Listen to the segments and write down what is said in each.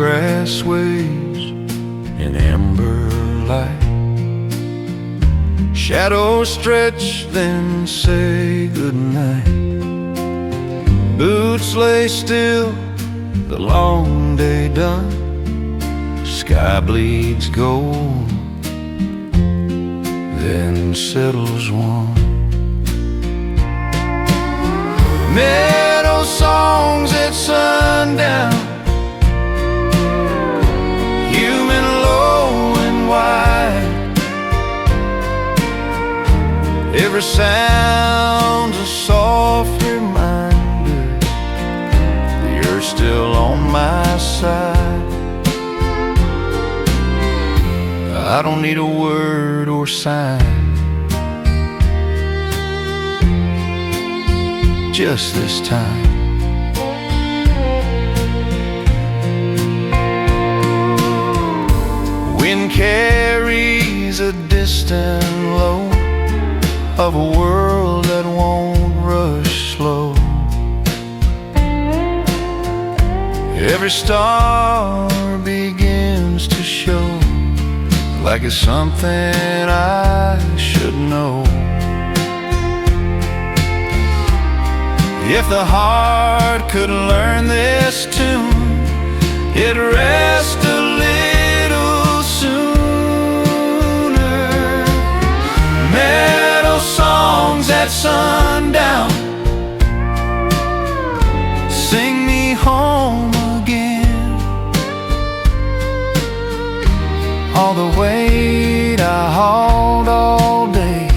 grass waves in amber light. Shadows stretch, then say goodnight. Boots lay still, the long day done. Sky bleeds gold, then settles warm. Meadow songs at sundown, human low and wide. Every sound's a soft reminder that you're still on my side. I don't need a word or sign, just this time. Wind carries a distant low of a world that won't rush slow. Every star begins to show, like it's something I should know. If the heart could learn this tune, it'd rest a little sooner. Meadow songs at sundown, sing me home again. All the weight I hauled all day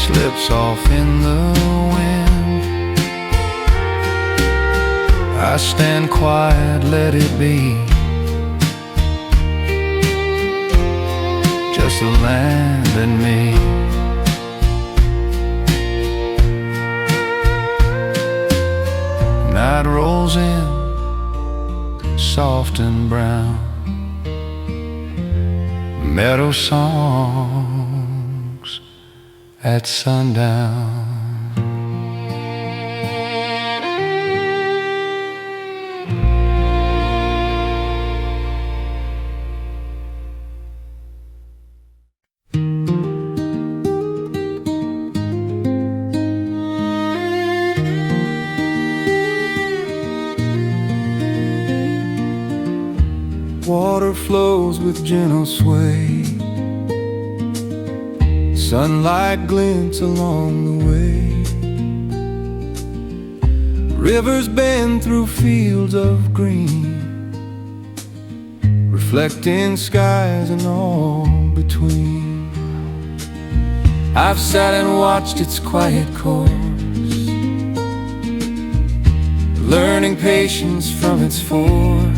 slips off in the wind. I stand quiet, let it be. Just the land and me. Night rolls in, soft and brown. Meadow songs at sundown. Water flows with gentle sway, sunlight glints along the way. Rivers bend through fields of green, reflecting skies and all between. I've sat and watched its quiet course, learning patience from its force.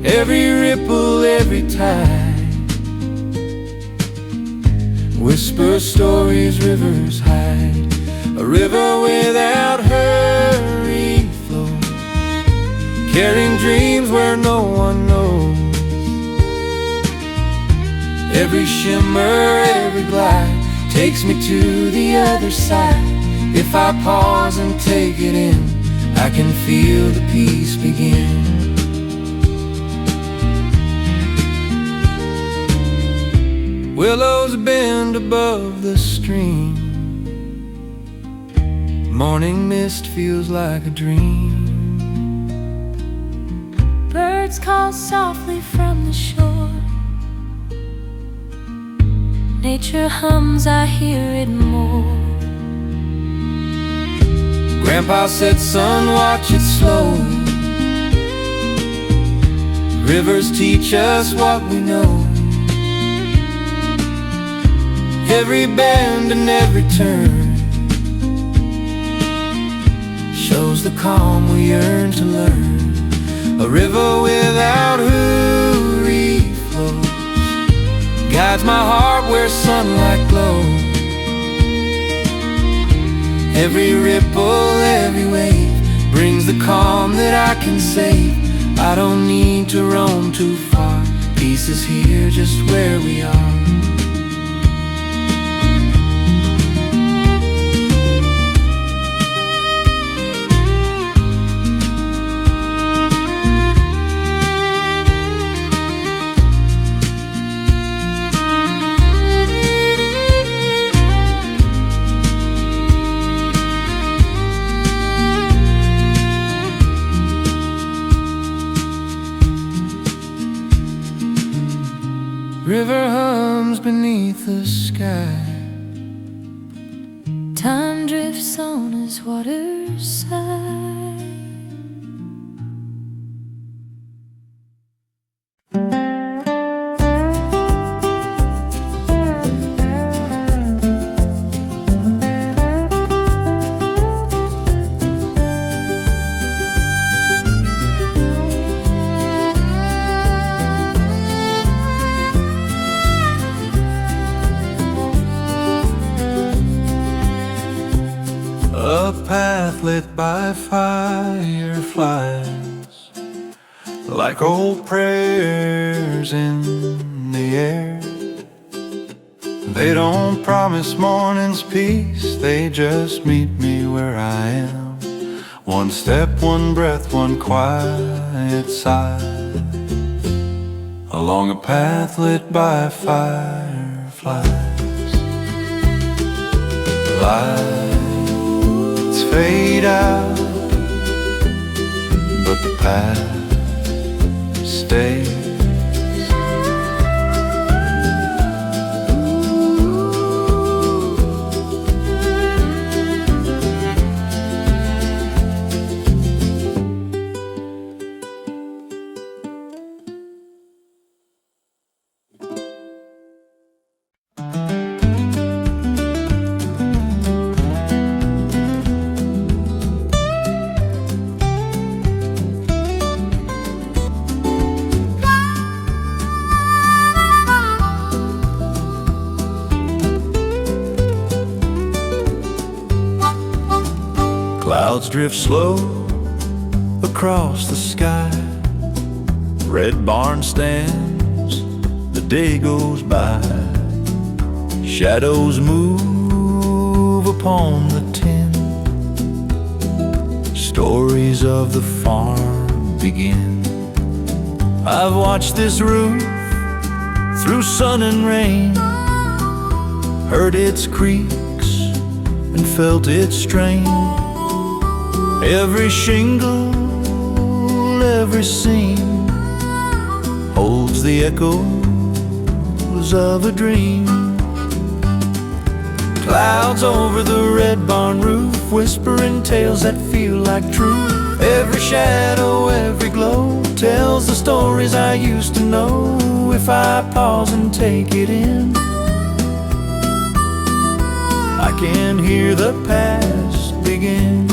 Every ripple, every tide whispers stories rivers hide. A river without hurry flows, carrying dreams where no one knows. Every shimmer, every glide takes me to the other side. If I pause and take it in, I can feel the peace begin. Willows bend above the stream, morning mist feels like a dream. Birds call softly from the shore, nature hums, I hear it more. Grandpa said, son, watch it slow. Rivers teach us what we know. Every bend and every turn shows the calm we yearn to learn. A river without hurry flows, guides my heart where sunlight glows. Every ripple, every wave brings the calm that I can save. I don't need to roam too far, peace is here just where we are. River hums beneath the sky. Time drifts on as waters sigh. A path lit by fireflies, like old prayers in the air. They don't promise morning's peace, they just meet me where I am. One step, one breath, one quiet sigh, along a path lit by fireflies. Lights fade out, but the path stays. Clouds drift slow across the sky. Red barn stands, the day goes by. Shadows move upon the tin. Stories of the farm begin. I've watched this roof through sun and rain, heard its creaks and felt its strain. Every shingle, every seam holds the echoes of a dream. Clouds over the red barn roof, whispering tales that feel like truth. Every shadow, every glow tells the stories I used to know. If I pause and take it in, I can hear the past begin.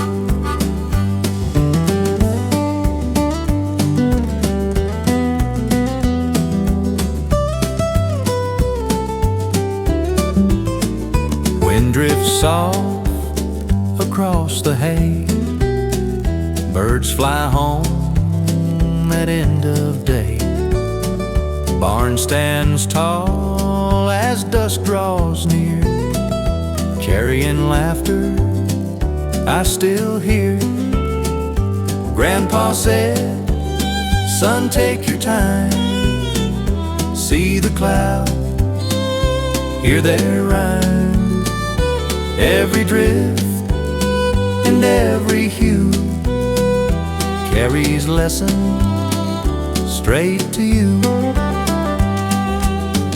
Wind drifts soft across the hay. Birds fly home at end of day. Barn stands tall as dusk draws near, carrying laughter I still hear. Grandpa said, son, take your time. See the clouds, hear their rhyme. Every drift and every hue carries lessons straight to you.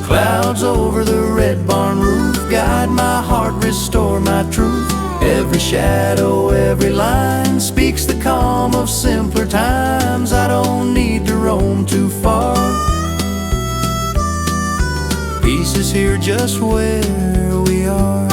Clouds over the red barn roof guide my heart, restore my truth. Every shadow, every line speaks the calm of simpler times. I don't need to roam too far. Peace is here just where we are.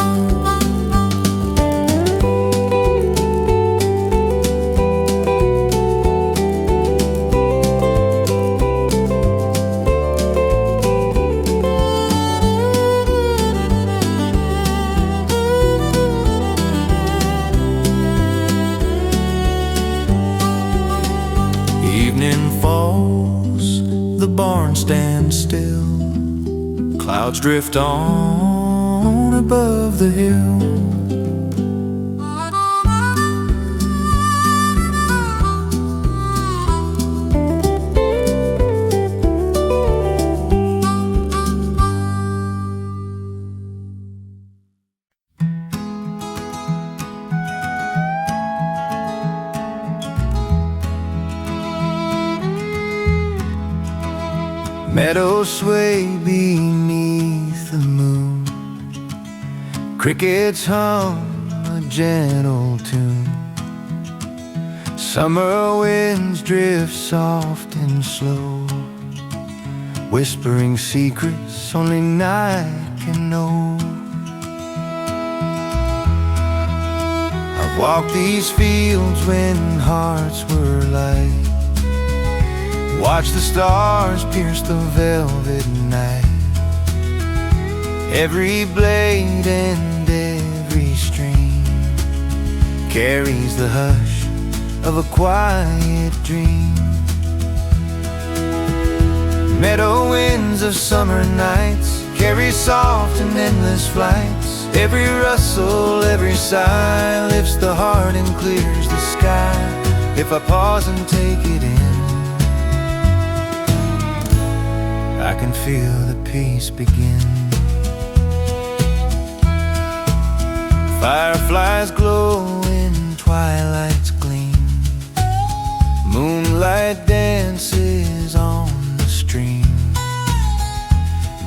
Evening falls, the barn stands still. Clouds drift on above the hill. Meadows sway beneath the moon, crickets hum a gentle tune. Summer winds drift soft and slow, whispering secrets only night can know. I've walked these fields when hearts were light, watch the stars pierce the velvet night. Every blade and every stream carries the hush of a quiet dream. Meadow winds of summer nights carry soft and endless flights. Every rustle, every sigh lifts the heart and clears the sky. If I pause and take it in, I can feel the peace begin. Fireflies glow in twilight's gleam, moonlight dances on the stream.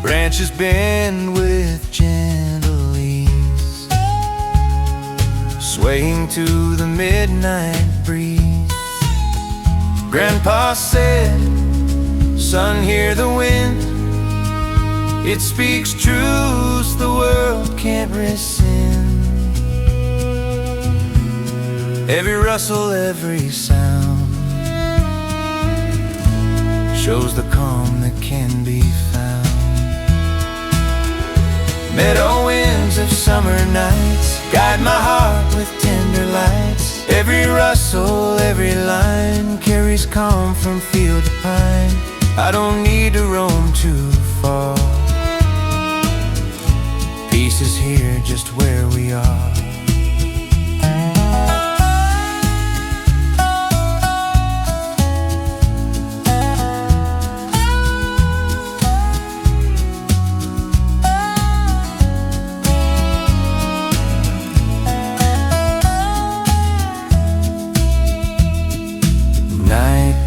Branches bend with gentle ease, swaying to the midnight breeze. Grandpa said, "Son, hear the wind. It speaks truths the world can't rescind." Every rustle, every sound shows the calm that can be found. Meadow winds of summer nights guide my heart with tender lights. Every rustle, every line carries calm from field to pine. I don't need to roam too far, peace is here just where we are.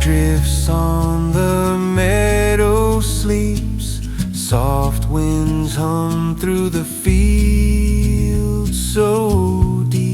Drifts on the meadow, sleeps. Soft winds hum through the fields so deep.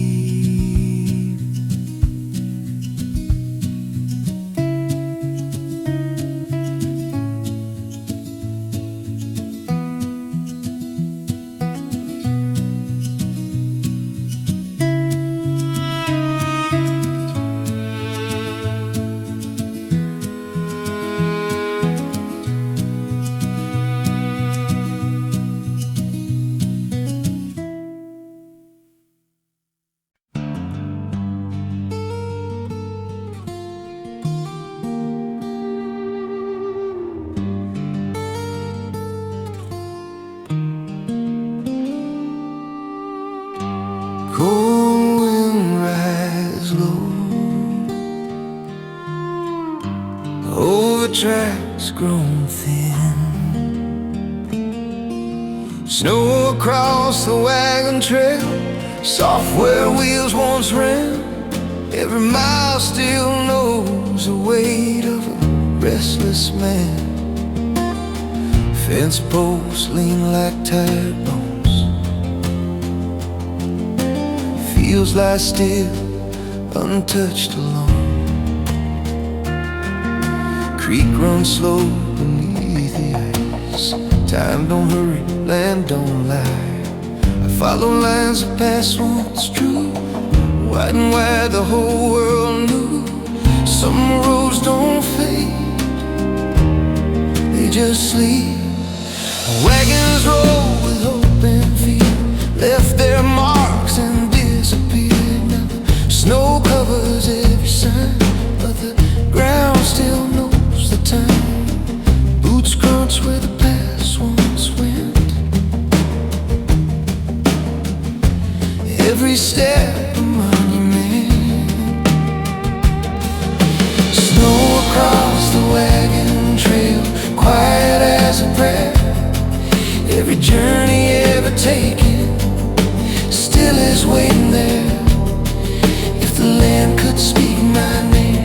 Cold wind rise low over tracks grown thin. Snow across the wagon trail, soft where wheels once ran. Every mile still knows the weight of a restless man. Fence posts lean like tired bones, feels lie still, untouched, alone. Creek runs slow beneath the ice. Time don't hurry, land don't lie. I follow lines that pass once true, wide and wide the whole world knew. Some roads don't fade, they just sleep. Wagons roll with hope and fear, left their marks and disappeared. Now the snow covers every sign, but the ground still knows the time. Boots crunch where the past once went. Every step a monument. Snow across the wagon trail, quiet as a prayer. Every journey ever taken still is waiting there. If the land could speak my name,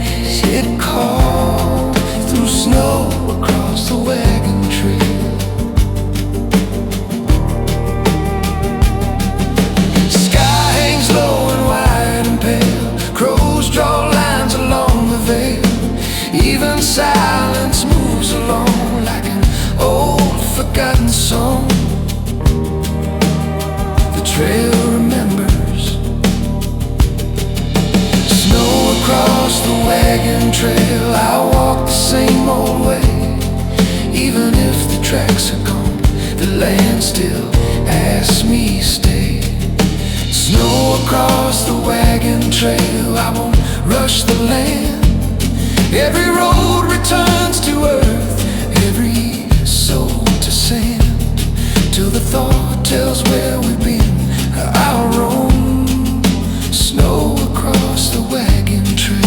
it'd call through snow across the wagon. tracks are gone, the land still asks me stay. Snow across the wagon trail, I won't rush the land. Every road returns to earth, every soul to sand, till the thought tells where we've been. I'll roam snow across the wagon trail.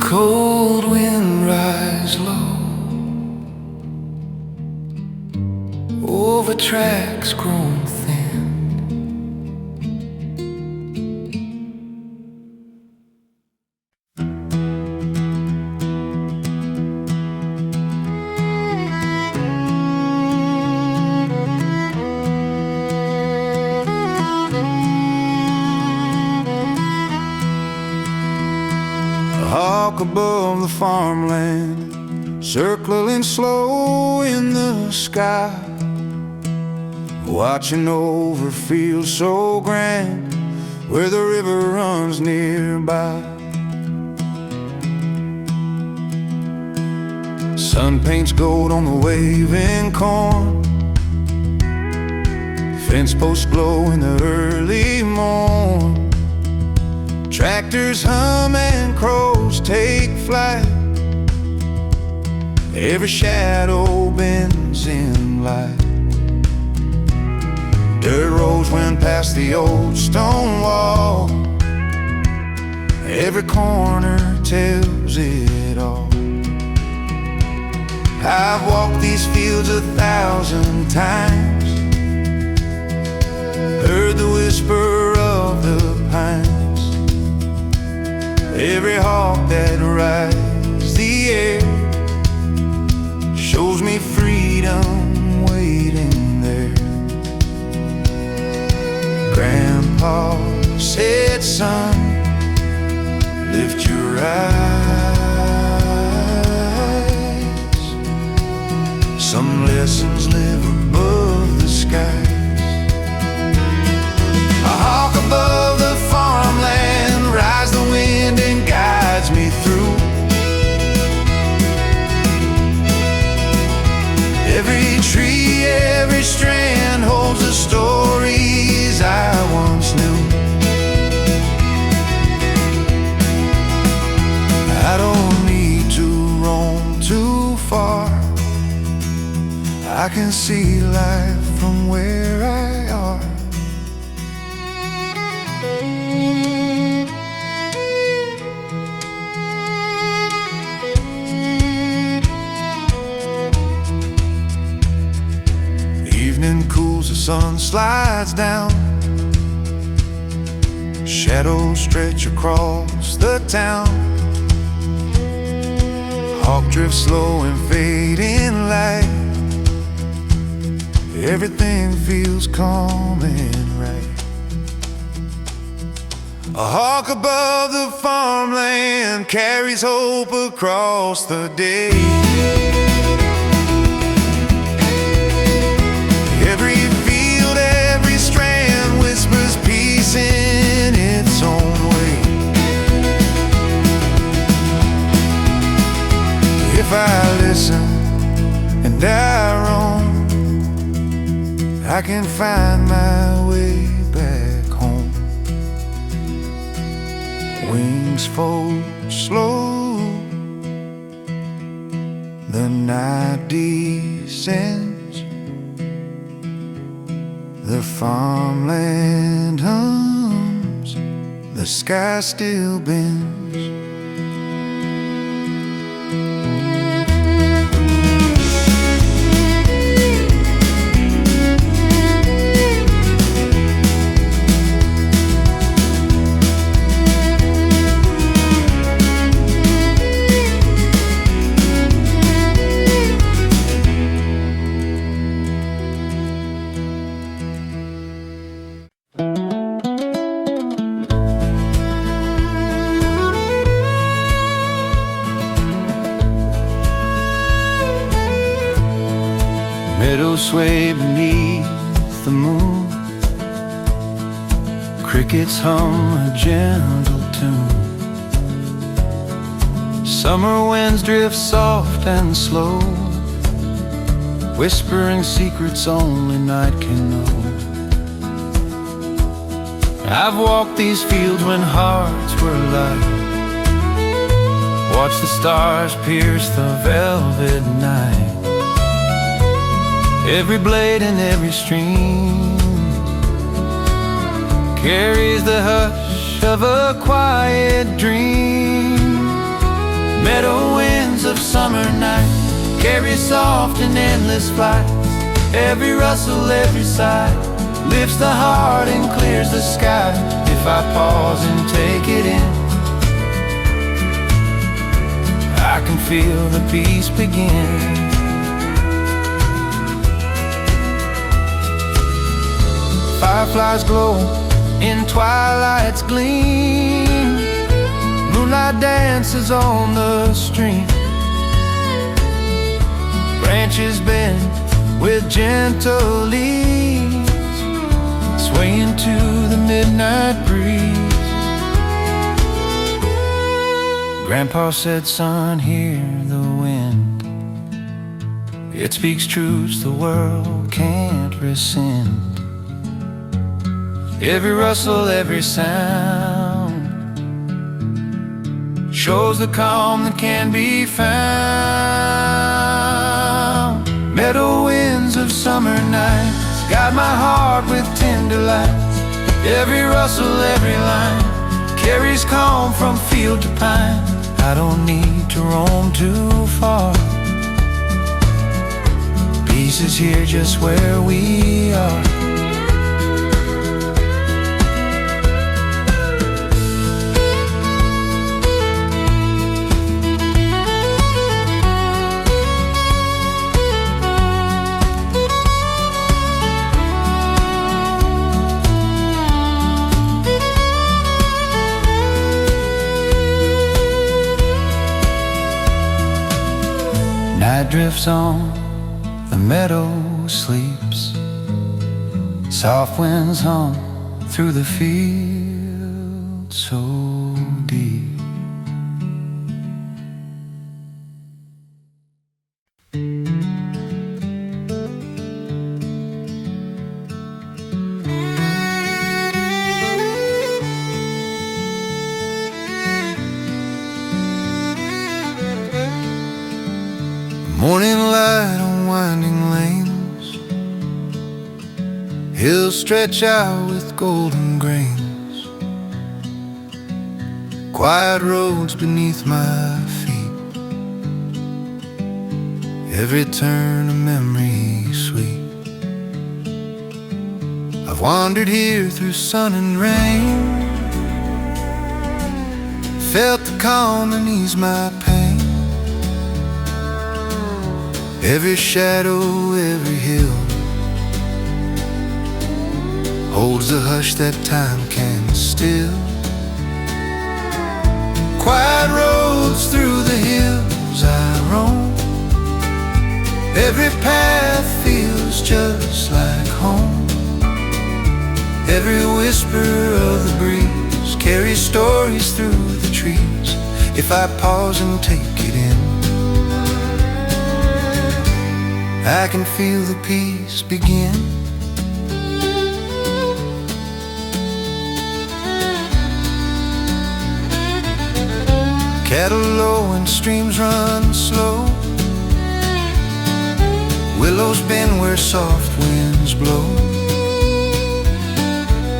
Cold wind rise low over tracks grown thin. Hawk above the farmland, circling slow in the sky, watching over fields so grand where the river runs nearby. Sun paints gold on the waving corn, fence posts glow in the early morn. Tractors hum and crows take flight, every shadow bends in light. Dirt roads went past the old stone wall, every corner tells it all. I've walked these fields 1,000 times, heard the whisper of the pines. Every hawk that rides the air shows me freedom waiting there. Grandpa said, son, lift your eyes. Some lessons live above the skies. A hawk above the farmland rides the wind and guides me through. Every tree, every strand holds the stories I once knew. I don't need to roam too far, I can see life from where I are. Evening cools, the sun slides down, shadows stretch across the town. Hawk drifts slow and fading light, everything feels calm and right. A hawk above the farmland carries hope across the day. Every field, every strand whispers peace in its own way. If I listen and I roam, I can find my way back home. Wings fold slow, the night descends, the farmland hums, the sky still bends. Meadows sway beneath the moon, crickets hum a gentle tune. Summer winds drift soft and slow, whispering secrets only night can know. I've walked these fields when hearts were light, watched the stars pierce the velvet night. Every blade and every stream carries the hush of a quiet dream. Meadow winds of summer night carry soft and endless flight. Every rustle, every sigh lifts the heart and clears the sky. If I pause and take it in, I can feel the peace begin. Fireflies glow in twilight's gleam, moonlight dances on the stream. Branches bend with gentle leaves, swaying to the midnight breeze. Grandpa said, son, hear the wind. It speaks truths the world can't rescind. Every rustle, every sound shows the calm that can be found. Meadow winds of summer nights guide my heart with tender lights. Every rustle, every line carries calm from field to pine. I don't need to roam too far. Peace is here just where we are. Night drifts on, the meadow sleeps. Soft winds hum through the field so deep. Morning light on winding lanes, hills stretch out with golden grains. Quiet roads beneath my feet, every turn a memory sweet. I've wandered here through sun and rain, felt the calm and ease my pain. Every shadow, every hill holds the hush that time can still. Quiet roads through the hills I roam, every path feels just like home. Every whisper of the breeze carries stories through the trees. If I pause and take it in, I can feel the peace begin. Cattle low and streams run slow, willows bend where soft winds blow.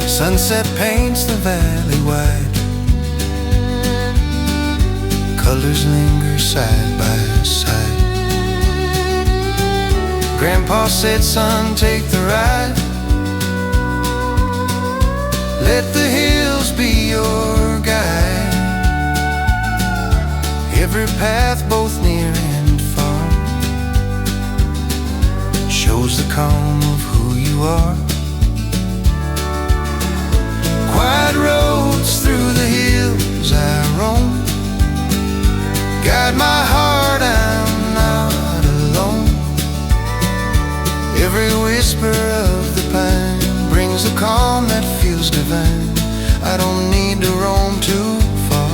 Sunset paints the valley wide, colors linger side by side. Grandpa said, son, take the ride. Let the hills be your guide. Every path, both near and far, shows the calm of who you are. Quiet roads through the hills I roam, guide my heart, I'm not alone. Every whisper of the pine brings a calm that feels divine. I don't need to roam too far.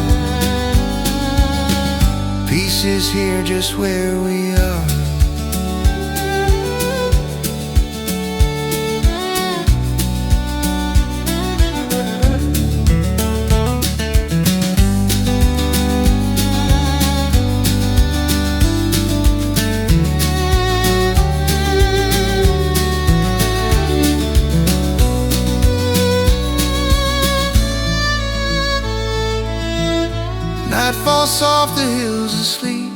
Peace is here just where we are. Night falls soft, the hills asleep.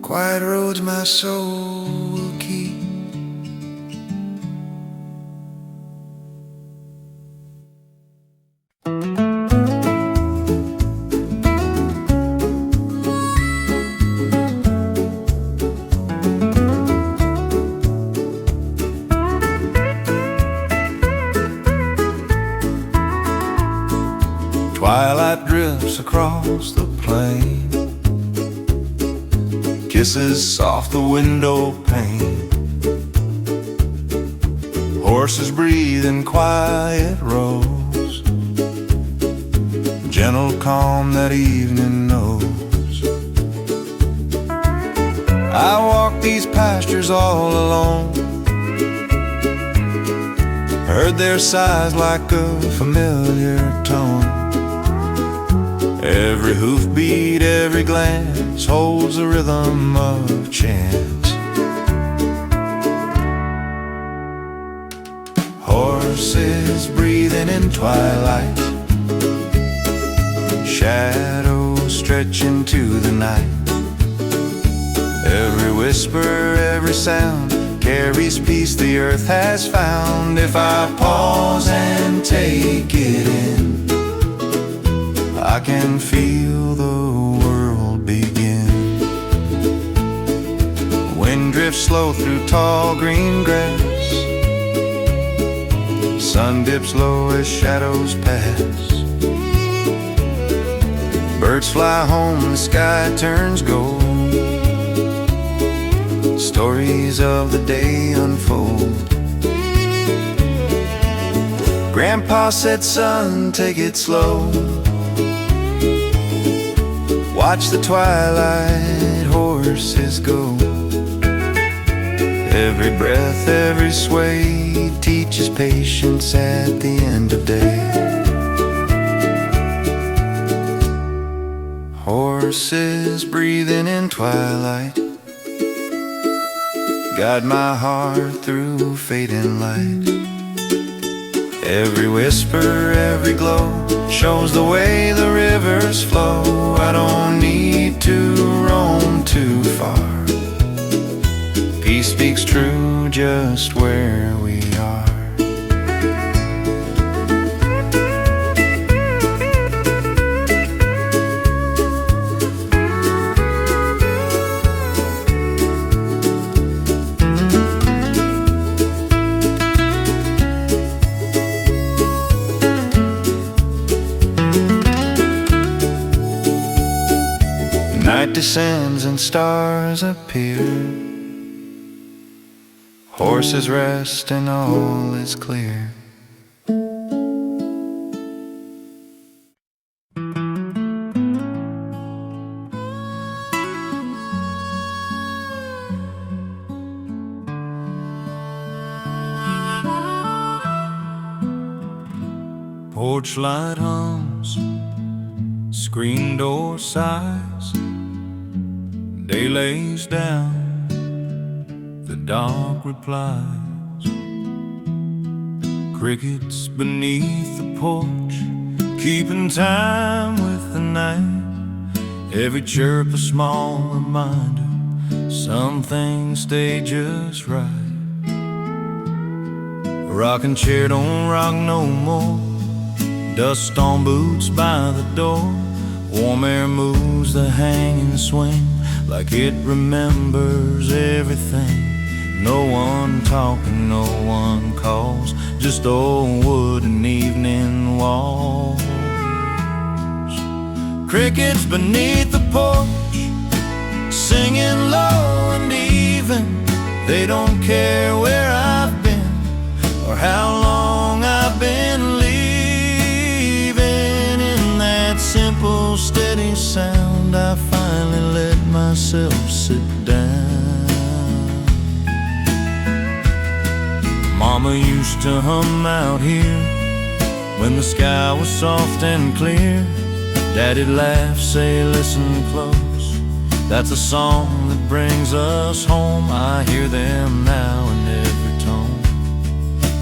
Quiet roads my soul will keep. Twilight drifts across the plain, kisses soft the window pane. Horses breathe in quiet rows, gentle calm that evening knows. I walk these pastures all alone, heard their sighs like a familiar tone. Every hoofbeat, every glance holds a rhythm of chance. Horses breathing in twilight, shadows stretch into the night. Every whisper, every sound carries peace the earth has found. If I pause and take it in, I can feel the world begin. Wind drifts slow through tall green grass, sun dips low as shadows pass. Birds fly home, the sky turns gold. Stories of the day unfold. Grandpa said, son, take it slow. Watch the twilight horses go. Every breath, every sway teaches patience at the end of day. Horses breathing in twilight guide my heart through fading light. Every whisper, every glow shows the way the rivers flow. I don't need to roam too far. Peace speaks true just where we are. Night descends and stars appear. Horses rest and all is clear. Porch light hums, screen door sighs. Day lays down, the dark replies. Crickets beneath the porch, keeping time with the night. Every chirp a small reminder, some things stay just right. Rocking chair don't rock no more, dust on boots by the door. Warm air moves the hanging swing like it remembers everything. No one talking, no one calls, just old wood and evening walls. Crickets beneath the porch, singing low and even. They don't care where I've been or how long I've been leaving. In that simple, steady sound, I finally let myself sit down. Mama used to hum out here when the sky was soft and clear. Daddy'd laugh, say, listen close, that's a song that brings us home. I hear them now in every tone.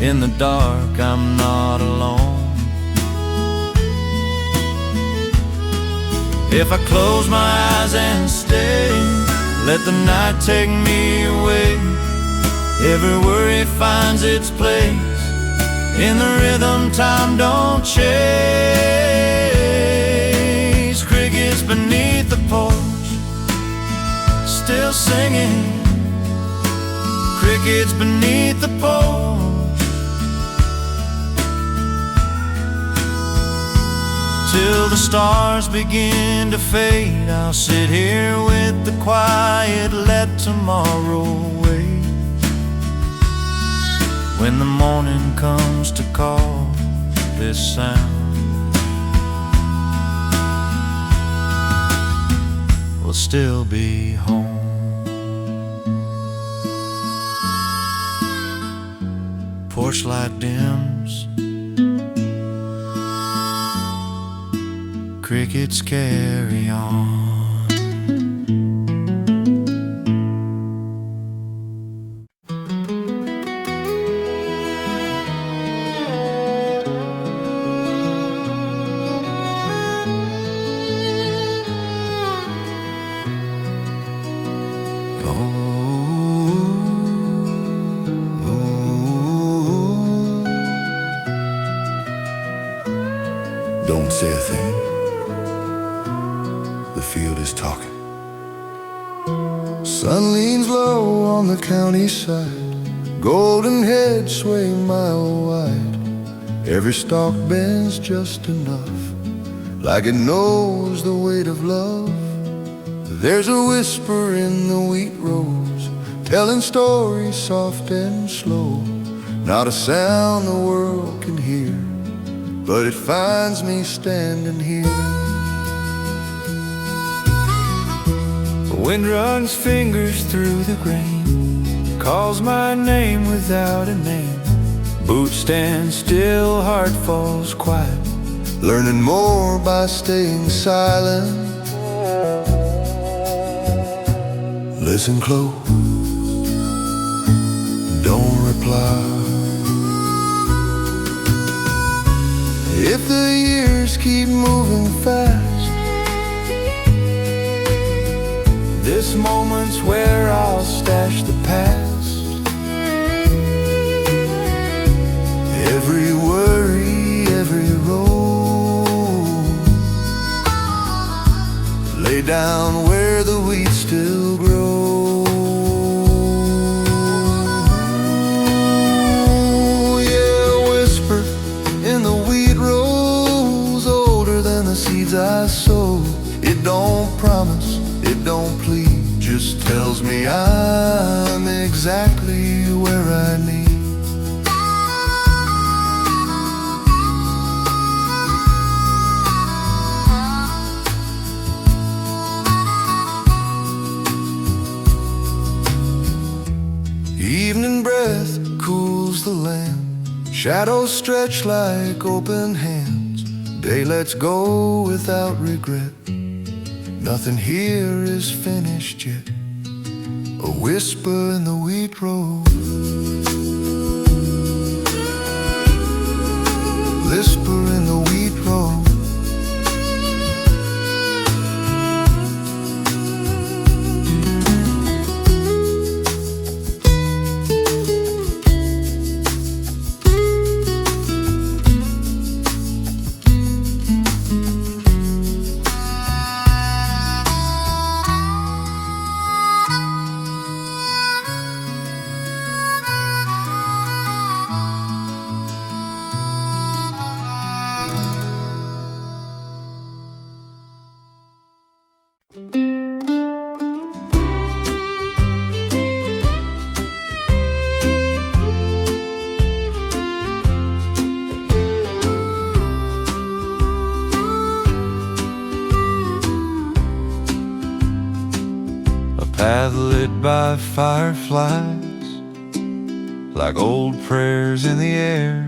In the dark, I'm not alone. If I close my eyes and stay, let the night take me away. Every worry finds its place. In the rhythm, time don't chase. Crickets beneath the porch, still singing. Crickets beneath the porch, till the stars begin to fade. I'll sit here with the quiet, let tomorrow wait. When the morning comes to call this sound, we'll still be home. Porch light dims, crickets carry on. Don't say a thing. The field is talking. Sun leans low on the county side, golden head sway mile wide. Every stalk bends just enough, like it knows the weight of love. There's a whisper in the wheat rows, telling stories soft and slow. Not a sound the world can hear, but it finds me standing here. The wind runs fingers through the grain, calls my name without a name. Boots stand still, heart falls quiet, learning more by staying silent. Listen close, don't reply. If the years keep moving fast, this moment's where I'll stash the past. Every worry, every road, lay down where the wheat still grows. I sow. It don't promise, it don't plead, just tells me I'm exactly where I need. Evening breath cools the land, shadows stretch like open hands. Day lets go without regret, nothing here is finished yet. A whisper in the wheat road, whisper in the wheat road. lit by fireflies, like old prayers in the air.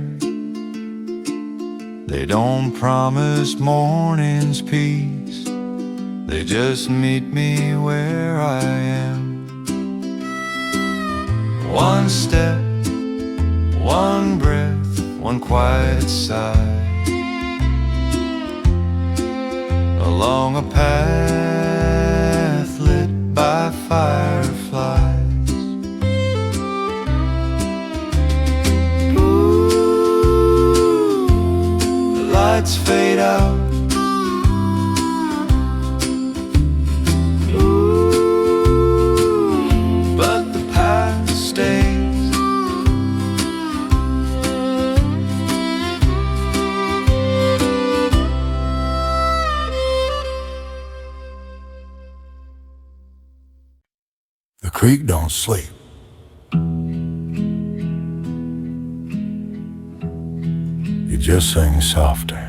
They don't promise morning's peace, they just meet me where I am. One step, one breath, one quiet sigh, along a path lit by fireflies. The lights fade out, but the past stays. The creek don't sleep. It just sings softer.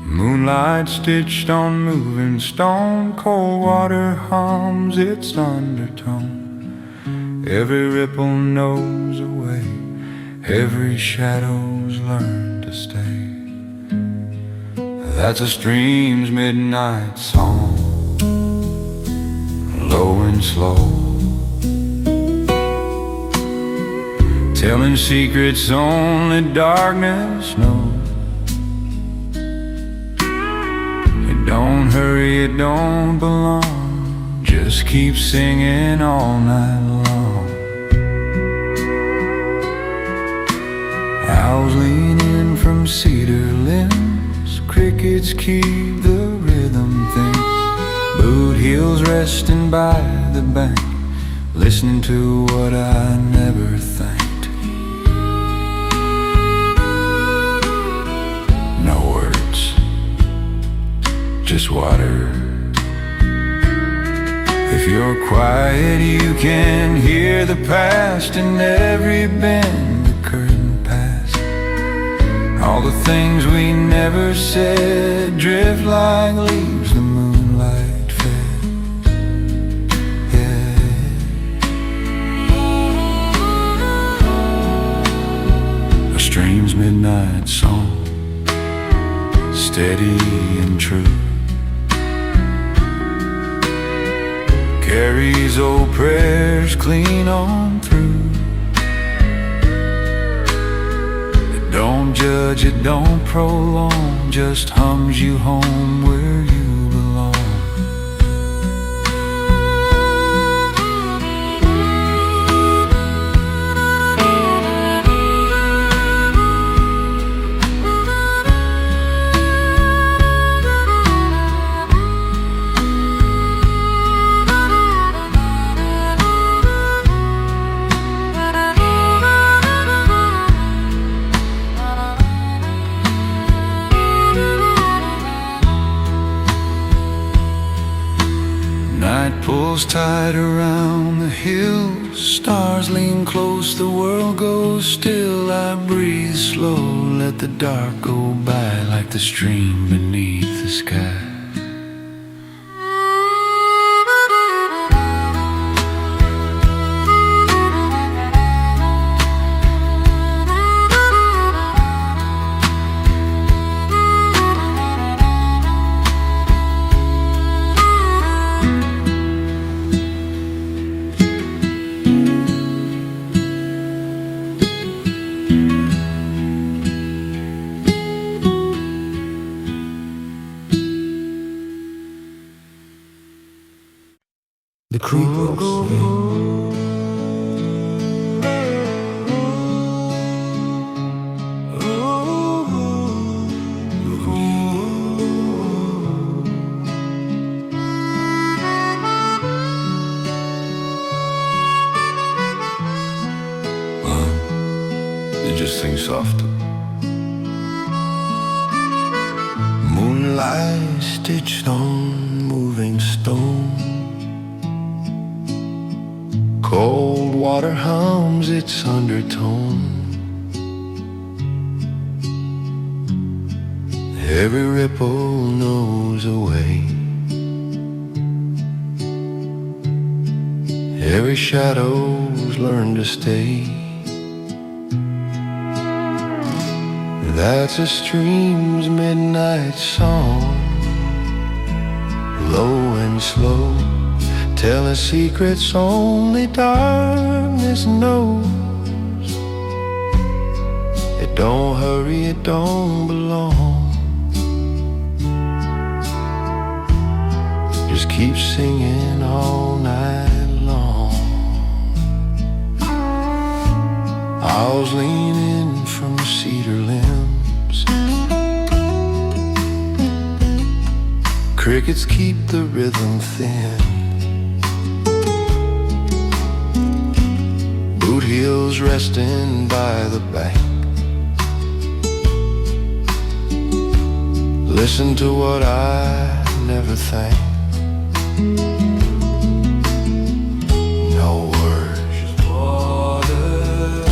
Moonlight stitched on moving stone, cold water hums its undertone. Every ripple knows a way, every shadow's learned to stay. That's a stream's midnight song, low and slow, telling secrets only darkness knows. Don't hurry, it don't belong, just keep singing all night long. Owls lean in from cedar limbs, crickets keep the rhythm thin. Boot heels resting by the bank, listening to what I never thanked. No words, just water. If you're quiet, you can hear the past in every bend the curtain passed. All the things we never said drift like leaves the moonlight fed. Yeah. A stream's midnight song, steady and true, carries old prayers clean on through. It don't judge, it don't prolong, just hums you home where you belong. Night pulls tight around the hills, stars lean close, the world goes still. I breathe slow, let the dark go by like the stream beneath the sky. You just sing softer. Moonlight stitched on moving stone. Cold water hums its undertone. Every ripple knows a way. Every shadow's learned to stay. That's a stream's midnight song, low and slow, telling secrets only darkness knows. It don't hurry, it don't belong. Just keep singing all night long. Owls lean in from cedar limbs. Crickets keep the rhythm thin. Boot heels resting by the bank. Listen to what I never think. No words, just water.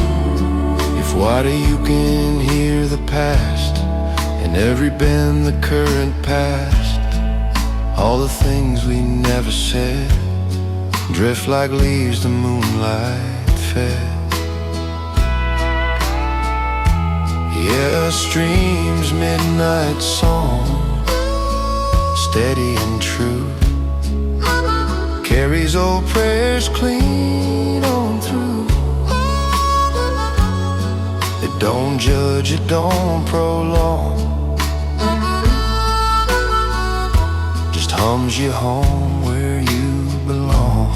If water you can hear the past, in every bend the current passed. All the things we never said drift like leaves the moonlight fed. Yeah, a stream's midnight song, steady and true, carries old prayers clean on through. It don't judge, it don't prolong, just hums you home where you belong.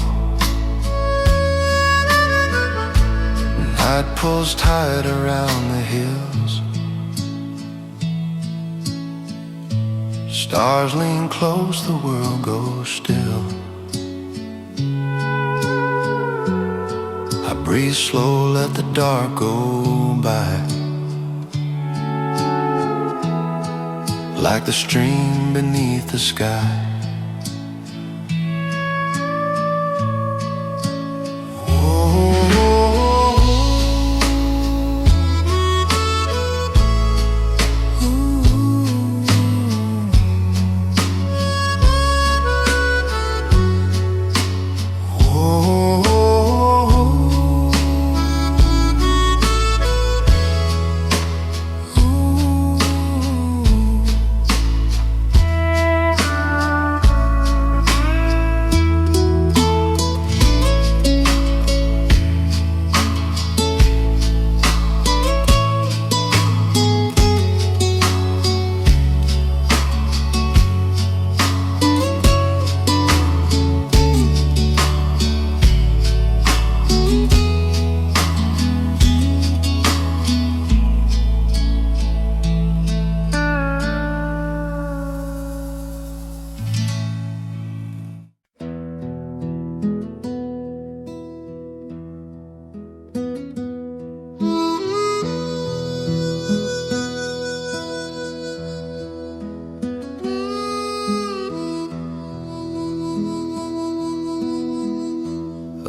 Night pulls tight around the hills. Stars lean close, the world goes still. I breathe slow, let the dark go by, like the stream beneath the sky.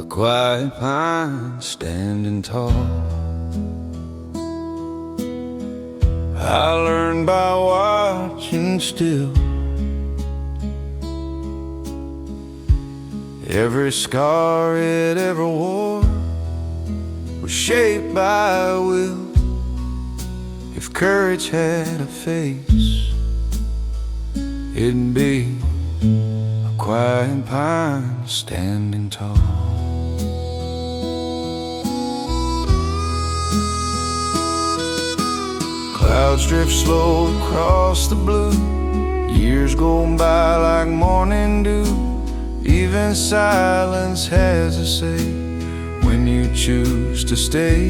Quiet pine standing tall, I learned by watching still. Every scar it ever wore was shaped by will. If courage had a face, it'd be a quiet pine standing tall. Clouds drift slow across the blue, years go by like morning dew. Even silence has a say when you choose to stay.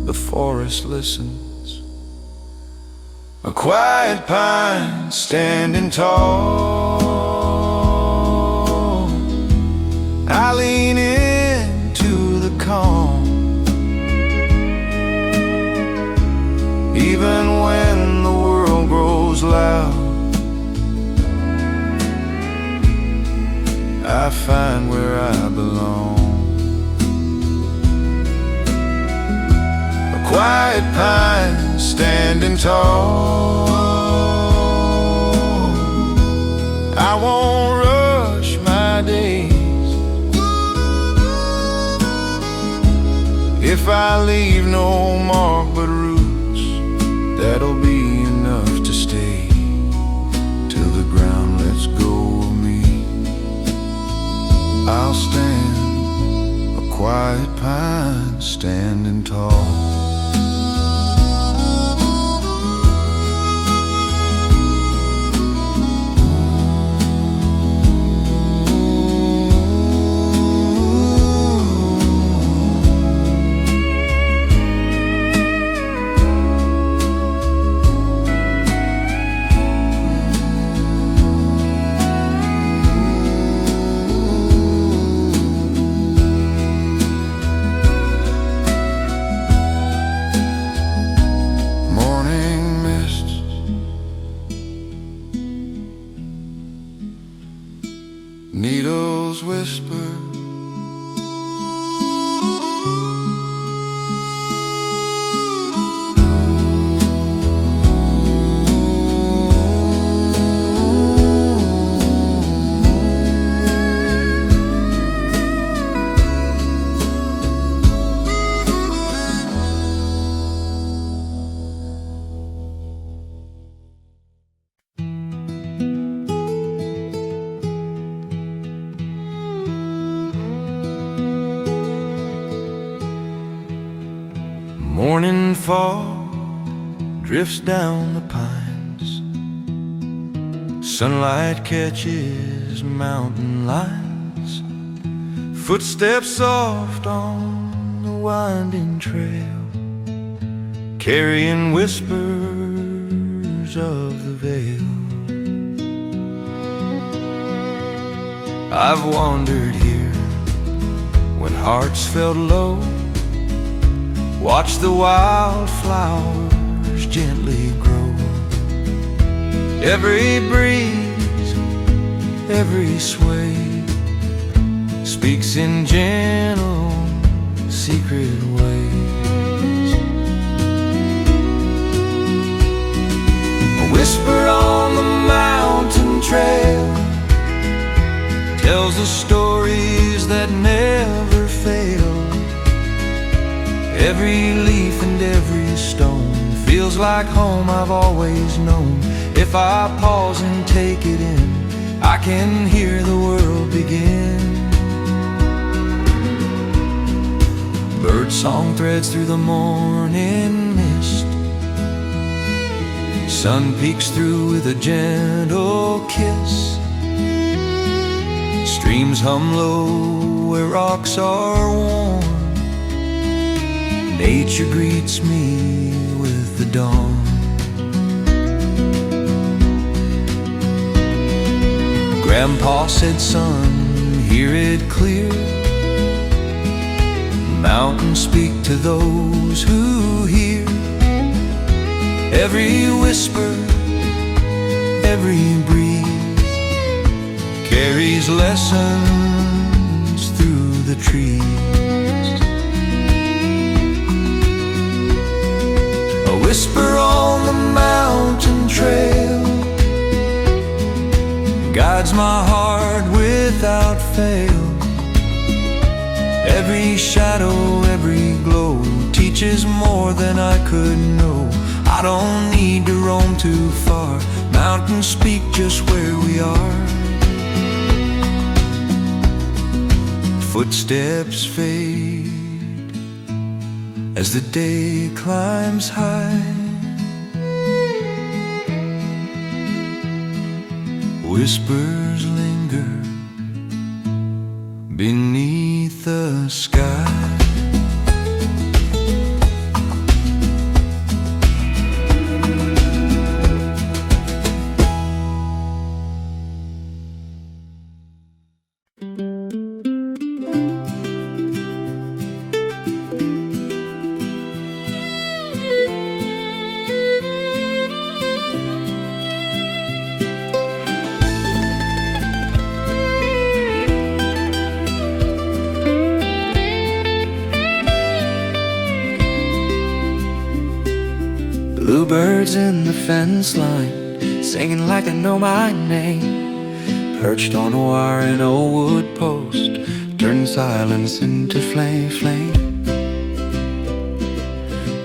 The forest listens, a quiet pine standing tall. I lean into the calm, quiet pine standing tall. I won't rush my days if I leave no mark but roots that'll be enough to stay till the ground lets go of me. I'll stand a quiet pine standing tall. Needles whisper, morning fog drifts down the pines. Sunlight catches mountain lines. Footsteps soft on the winding trail, carrying whispers of the vale. I've wandered here when hearts felt low, watch the wildflowers gently grow. Every breeze, every sway speaks in gentle, secret ways. A whisper on the mountain trail tells the stories that never fail. Every leaf and every stone feels like home I've always known. If I pause and take it in, I can hear the world begin. Bird song threads through the morning mist. Sun peeks through with a gentle kiss. Streams hum low where rocks are warm. Nature greets me with the dawn. Grandpa said, son, hear it clear. Mountains speak to those who hear. Every whisper, every breeze carries lessons through the trees. A whisper on the mountain trail guides my heart without fail. Every shadow, every glow teaches more than I could know. I don't need to roam too far. Mountains speak just where we are. Footsteps fade as the day climbs high. Whispers linger beneath the sky. Bluebirds in the fence line, singing like they know my name. Perched on a wire and old wood post, turning silence into flame.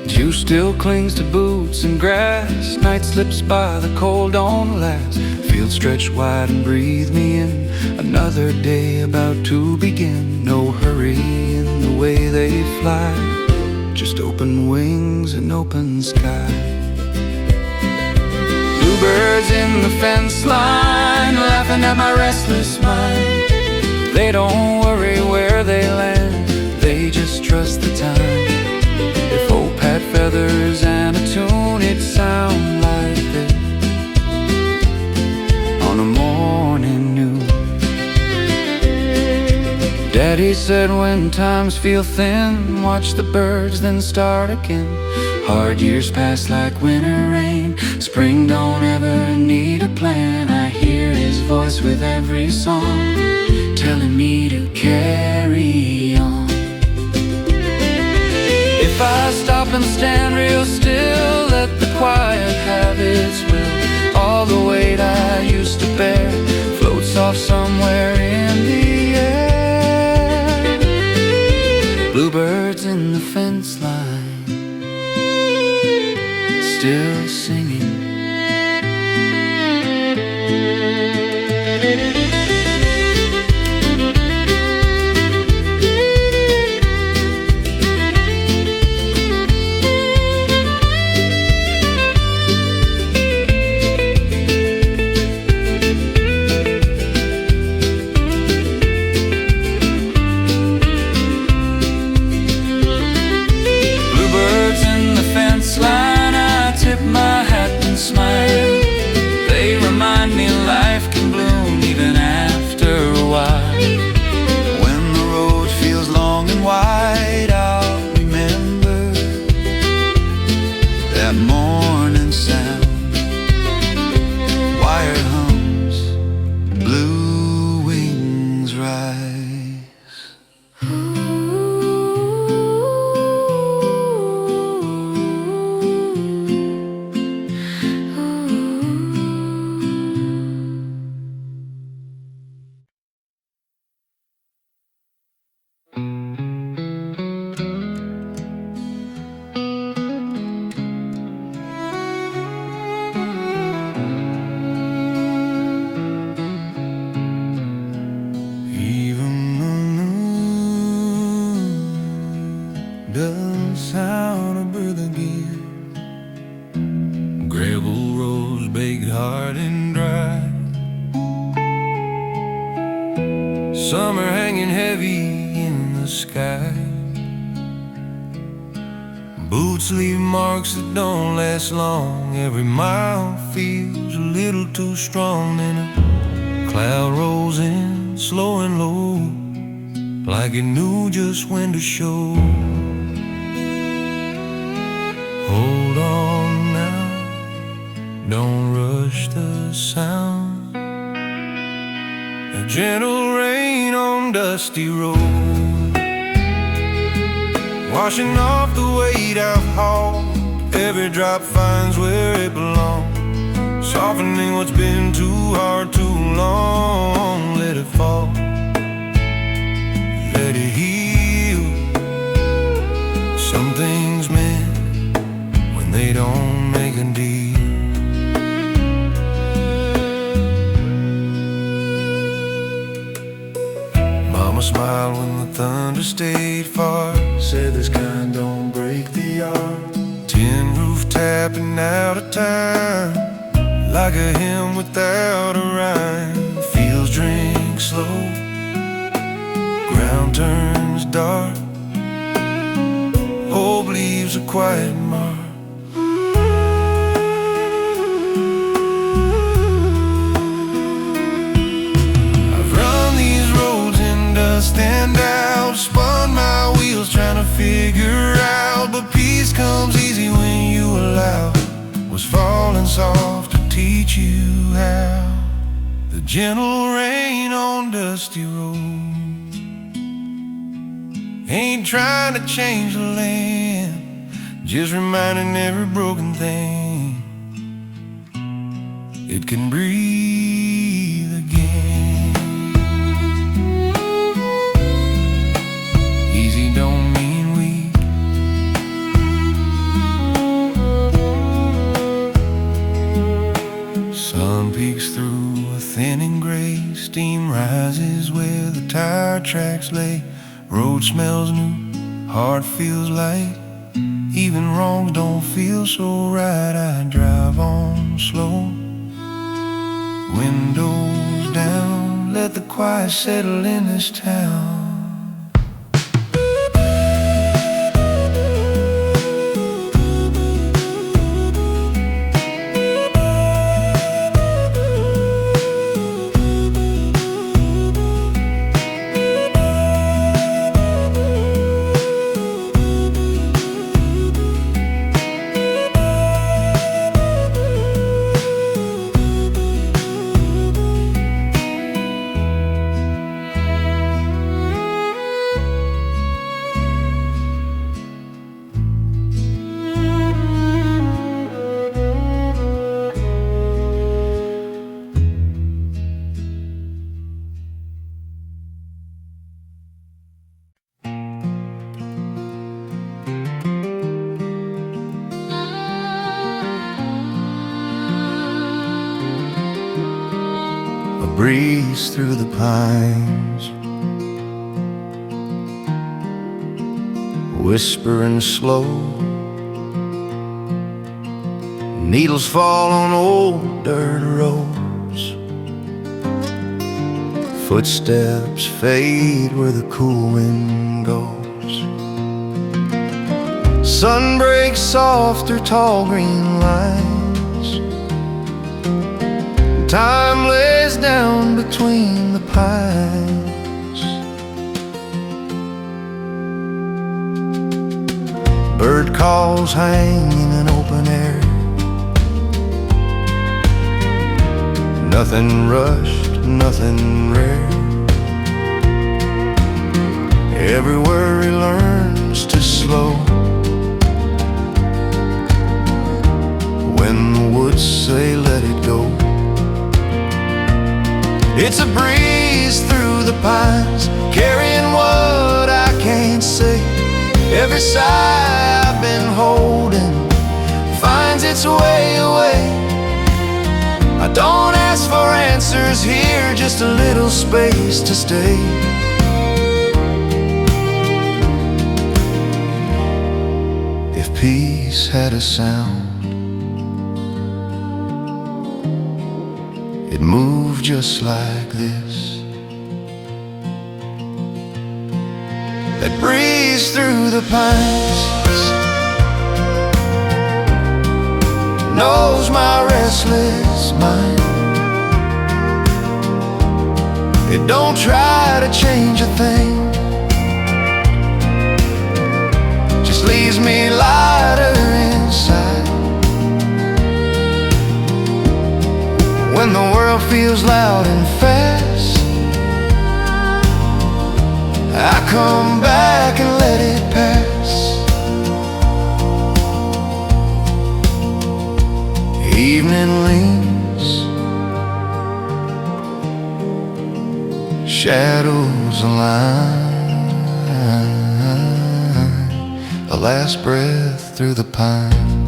Dew still clings to boots and grass. Night slips by, the cold don't last. Fields stretch wide and breathe me in. Another day about to begin. No hurry in the way they fly, just open wings and open sky. Bluebirds in the fence line, laughing at my restless mind. They don't worry where they land, they just trust the time. If hope had feathers and a tune, it'd sound like this on a morning new. Daddy said when times feel thin, watch the birds then start again. Hard years pass like winter rain, spring don't ever need a plan. I hear his voice with every song, telling me to carry on. If I stop and stand real still, let the quiet have its will. All the weight I used to bear floats off somewhere in the air. Bluebirds in the fence line, still singing. Line, I tip my hat and smile. They remind me life can bloom even after a while. When the road feels long and wide, I'll remember that morning sound. Wire hums, blue wings rise. Doesn't sound a birth again. Gravel roads baked hard and dry. Summer hanging heavy in the sky. Boots leave marks that don't last long. Every mile feels a little too strong. Then a cloud rolls in, slow and low, like it knew just when to show. Hold on now, don't rush the sound. A gentle rain on dusty road, washing off the weight I've hauled. Every drop finds where it belongs, softening what's been too hard too long. Let it fall, let it heal. Some things meant they don't make a deal. Mama smiled when the thunder stayed far, said this kind don't break the yard. Tin roof tapping out of time, like a hymn without a rhyme. Fields drink slow, ground turns dark. Hope leaves a quiet mark. Stand out, spun my wheels trying to figure out, but peace comes easy when you allow what's falling soft to teach you how. The gentle rain on dusty road ain't trying to change the land, just reminding every broken thing it can breathe again. Easy don't mean weak. Sun peeks through a thinning gray. Steam rises where the tire tracks lay. Road smells new, heart feels light. Even wrongs don't feel so right. I drive on slow, windows down, let the quiet settle in this town. Breeze through the pines, whispering slow. Needles fall on old dirt roads. Footsteps fade where the cool wind goes. Sun breaks soft through tall green lines. Time lays down between the pines. Bird calls hang in an open air. Nothing rushed, nothing rare. Everywhere he learns to slow. When the woods say let it go. It's a breeze through the pines, carrying what I can't say. Every sigh I've been holding finds its way away. I don't ask for answers here, just a little space to stay. If peace had a sound, it moved just like this. That breeze through the pines knows my restless mind. It don't try to change a thing, just leaves me lighter inside. When the world feels loud and fast, I come back and let it pass. Evening leans, shadows align, a last breath through the pine.